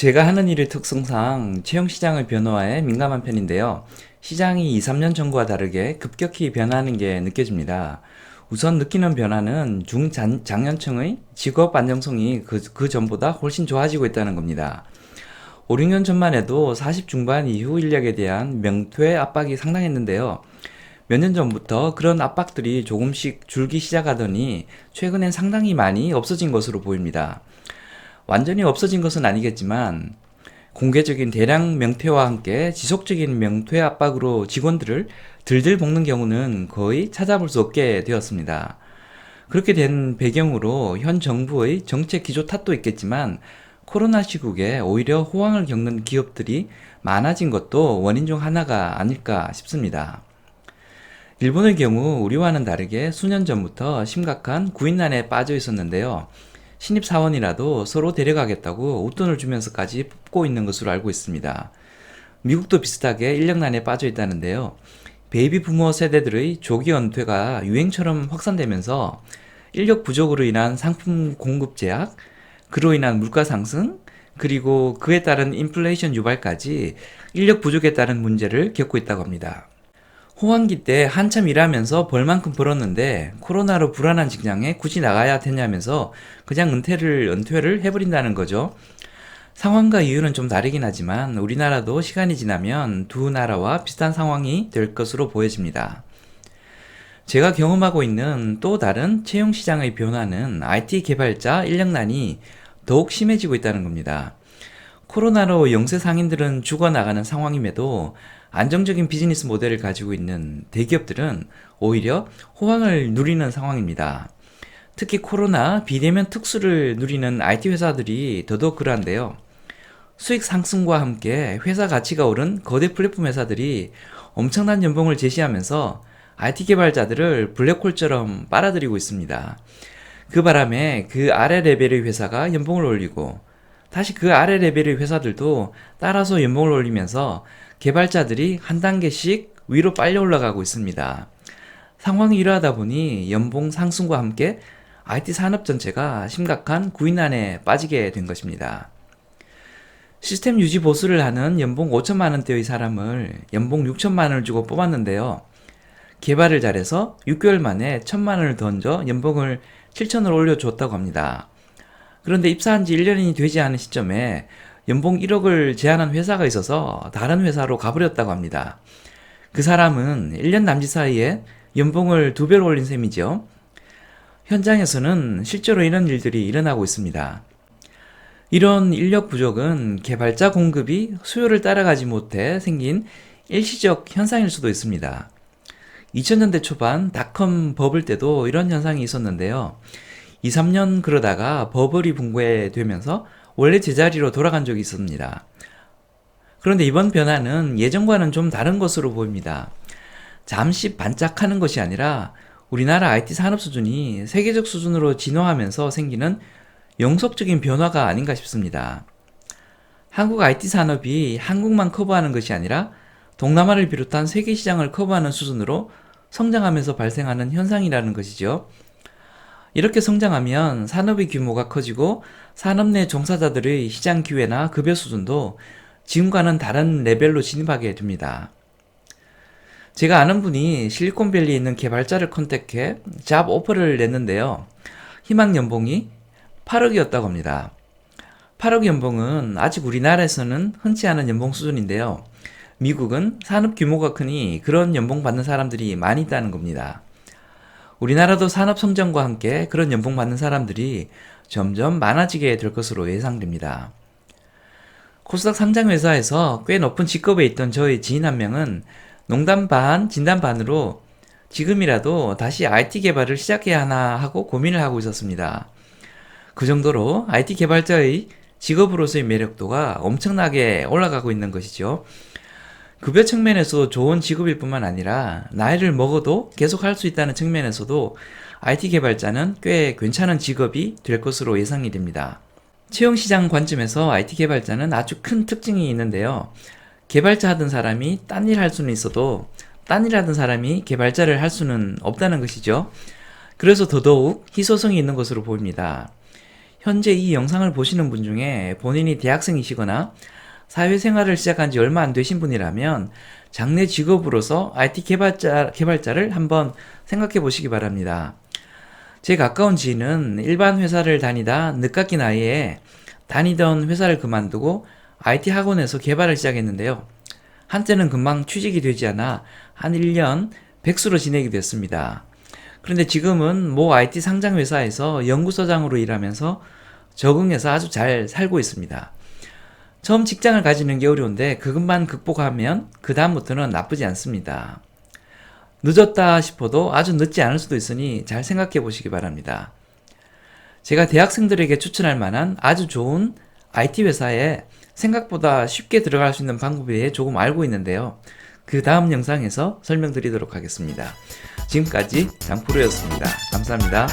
제가 하는 일의 특성상 채용 시장의 변화에 민감한 편인데요. 시장이 2, 3년 전과 다르게 급격히 변하는 게 느껴집니다. 우선 느끼는 변화는 중장년층의 직업 안정성이 그 전보다 훨씬 좋아지고 있다는 겁니다. 5, 6년 전만 해도 40 중반 이후 인력에 대한 명퇴 압박이 상당했는데요. 몇 년 전부터 그런 압박들이 조금씩 줄기 시작하더니 최근엔 상당히 많이 없어진 것으로 보입니다. 완전히 없어진 것은 아니겠지만 공개적인 대량 명퇴와 함께 지속적인 명퇴 압박으로 직원들을 들들 볶는 경우는 거의 찾아볼 수 없게 되었습니다. 그렇게 된 배경으로 현 정부의 정책 기조 탓도 있겠지만 코로나 시국에 오히려 호황을 겪는 기업들이 많아진 것도 원인 중 하나가 아닐까 싶습니다. 일본의 경우 우리와는 다르게 수년 전부터 심각한 구인난에 빠져 있었는데요. 신입사원이라도 서로 데려가겠다고 웃돈을 주면서까지 뽑고 있는 것으로 알고 있습니다. 미국도 비슷하게 인력난에 빠져 있다는데요. 베이비 부모 세대들의 조기 은퇴가 유행처럼 확산되면서 인력 부족으로 인한 상품 공급 제약, 그로 인한 물가 상승, 그리고 그에 따른 인플레이션 유발까지 인력 부족에 따른 문제를 겪고 있다고 합니다. 호황기 때 한참 일하면서 벌만큼 벌었는데 코로나로 불안한 직장에 굳이 나가야 되냐면서 그냥 은퇴를 해버린다는 거죠. 상황과 이유는 좀 다르긴 하지만 우리나라도 시간이 지나면 두 나라와 비슷한 상황이 될 것으로 보여집니다. 제가 경험하고 있는 또 다른 채용 시장의 변화는 IT 개발자 인력난이 더욱 심해지고 있다는 겁니다. 코로나로 영세 상인들은 죽어나가는 상황임에도 안정적인 비즈니스 모델을 가지고 있는 대기업들은 오히려 호황을 누리는 상황입니다. 특히 코로나 비대면 특수를 누리는 IT 회사들이 더더욱 그러한데요. 수익 상승과 함께 회사 가치가 오른 거대 플랫폼 회사들이 엄청난 연봉을 제시하면서 IT 개발자들을 블랙홀처럼 빨아들이고 있습니다. 그 바람에 그 아래 레벨의 회사가 연봉을 올리고 다시 그 아래 레벨의 회사들도 따라서 연봉을 올리면서 개발자들이 한 단계씩 위로 빨려 올라가고 있습니다. 상황이 이러하다 보니 연봉 상승과 함께 IT 산업 전체가 심각한 구인난에 빠지게 된 것입니다. 시스템 유지 보수를 하는 연봉 5천만 원대의 사람을 연봉 6천만 원을 주고 뽑았는데요. 개발을 잘해서 6개월 만에 1천만 원을 던져 연봉을 7천을 올려줬다고 합니다. 그런데 입사한 지 1년이 되지 않은 시점에 연봉 1억을 제안한 회사가 있어서 다른 회사로 가버렸다고 합니다. 그 사람은 1년 남짓 사이에 연봉을 2배로 올린 셈이죠. 현장에서는 실제로 이런 일들이 일어나고 있습니다. 이런 인력 부족은 개발자 공급이 수요를 따라가지 못해 생긴 일시적 현상일 수도 있습니다. 2000년대 초반 닷컴 버블 때도 이런 현상이 있었는데요. 2, 3년 그러다가 버블이 붕괴되면서 원래 제자리로 돌아간 적이 있습니다. 그런데 이번 변화는 예전과는 좀 다른 것으로 보입니다. 잠시 반짝하는 것이 아니라 우리나라 IT 산업 수준이 세계적 수준으로 진화하면서 생기는 영속적인 변화가 아닌가 싶습니다. 한국 IT 산업이 한국만 커버하는 것이 아니라 동남아를 비롯한 세계 시장을 커버하는 수준으로 성장하면서 발생하는 현상이라는 것이죠. 이렇게 성장하면 산업의 규모가 커지고 산업 내 종사자들의 시장 기회나 급여 수준도 지금과는 다른 레벨로 진입하게 됩니다. 제가 아는 분이 실리콘밸리에 있는 개발자를 컨택해 잡 오퍼를 냈는데요. 희망 연봉이 8억이었다고 합니다. 8억 연봉은 아직 우리나라에서는 흔치 않은 연봉 수준인데요. 미국은 산업 규모가 크니 그런 연봉 받는 사람들이 많이 있다는 겁니다. 우리나라도 산업 성장과 함께 그런 연봉 받는 사람들이 점점 많아지게 될 것으로 예상됩니다. 코스닥 상장 회사에서 꽤 높은 직급에 있던 저의 지인 한 명은 농담 반 진담 반으로 지금이라도 다시 IT 개발을 시작해야 하나 하고 고민을 하고 있었습니다. 그 정도로 IT 개발자의 직업으로서의 매력도가 엄청나게 올라가고 있는 것이죠. 급여 측면에서 좋은 직업일 뿐만 아니라 나이를 먹어도 계속 할 수 있다는 측면에서도 IT 개발자는 꽤 괜찮은 직업이 될 것으로 예상이 됩니다. 채용시장 관점에서 IT 개발자는 아주 큰 특징이 있는데요. 개발자 하던 사람이 딴 일 할 수는 있어도 딴 일 하던 사람이 개발자를 할 수는 없다는 것이죠. 그래서 더더욱 희소성이 있는 것으로 보입니다. 현재 이 영상을 보시는 분 중에 본인이 대학생이시거나 사회생활을 시작한 지 얼마 안 되신 분이라면 장래 직업으로서 IT 개발자를 한번 생각해 보시기 바랍니다. 제 가까운 지인은 일반 회사를 다니다 늦깎이 나이에 다니던 회사를 그만두고 IT 학원에서 개발을 시작했는데요. 한때는 금방 취직이 되지 않아 한 1년 백수로 지내게 됐습니다. 그런데 지금은 모 IT 상장 회사에서 연구소장으로 일하면서 적응해서 아주 잘 살고 있습니다. 처음 직장을 가지는 게 어려운데 그것만 극복하면 그 다음부터는 나쁘지 않습니다. 늦었다 싶어도 아주 늦지 않을 수도 있으니 잘 생각해 보시기 바랍니다. 제가 대학생들에게 추천할 만한 아주 좋은 IT 회사에 생각보다 쉽게 들어갈 수 있는 방법에 대해 조금 알고 있는데요. 그 다음 영상에서 설명드리도록 하겠습니다. 지금까지 장프로였습니다. 감사합니다.